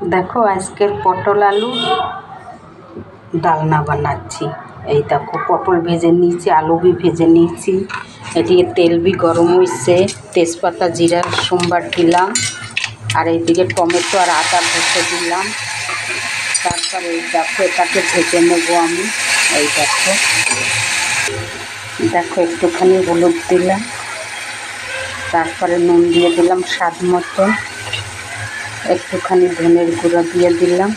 দেখো আজকের পটল আলু ডালনা বানাচ্ছি। এই দেখো পটল ভেজে নিয়েছি, আলু भी ভেজে নিয়েছি, এদিকে তেল भी গরম হয়েছে, তেজপাতা জিরা সোমবার দিলাম, আর এইদিকে টমেটো আর আদা ভেজে দিলাম। তারপরে এই দেখো এটাকে ভেজে নেবো আমি। এই দেখো দেখো একটুখানি হলুদ দিলাম, তারপরে নুন দিয়ে দিলাম স্বাদ মতো, একটুখানি ধনের গুঁড়ো দিয়ে দিলাম,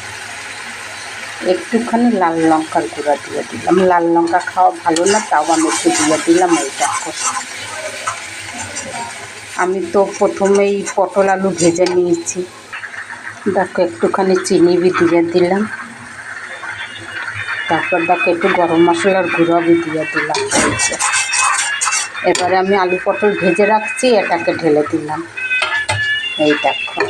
একটুখানি লাল লঙ্কার গুঁড়ো দিয়ে দিলাম। লাল লঙ্কা খাওয়া ভালো না, তাও আমি একটু দিয়ে দিলাম। এই দেখো আমি তো প্রথমেই পটল আলু ভেজে নিয়েছি। দেখো একটুখানি চিনি भी দিয়ে দিলাম, তারপর দেখো একটু গরম মশলার গুঁড়ো भी দিয়ে দিলাম। এবারে আমি আলু পটল ভেজে রাখছি, এটাকে ঢেলে দিলাম। এই দেখো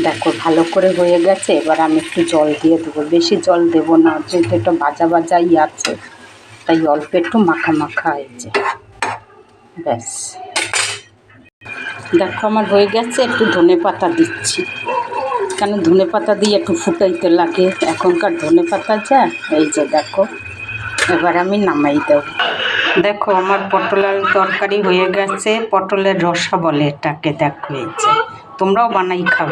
দেখো ভালো করে হয়ে গেছে। এবার আমি একটু জল দিয়ে দেবো, বেশি জল দেবো না, যেহেতু একটা ভাজা ভাজাই আছে, তাই অল্প একটু মাখা মাখা হয়েছে। ব্যাস দেখো আমার হয়ে গেছে। একটু ধনে পাতা দিচ্ছি, কেন ধনে পাতা দিয়ে একটু ফুটাইতে লাগে, এখনকার ধনে পাতা যা। এই যে দেখো এবার আমি নামাই দেব। দেখো আমার পটল আলু তরকারি হয়ে গেছে, পটলের রসা বলে এটাকে। দেখো এই যে তোমরাও বানাই খাও।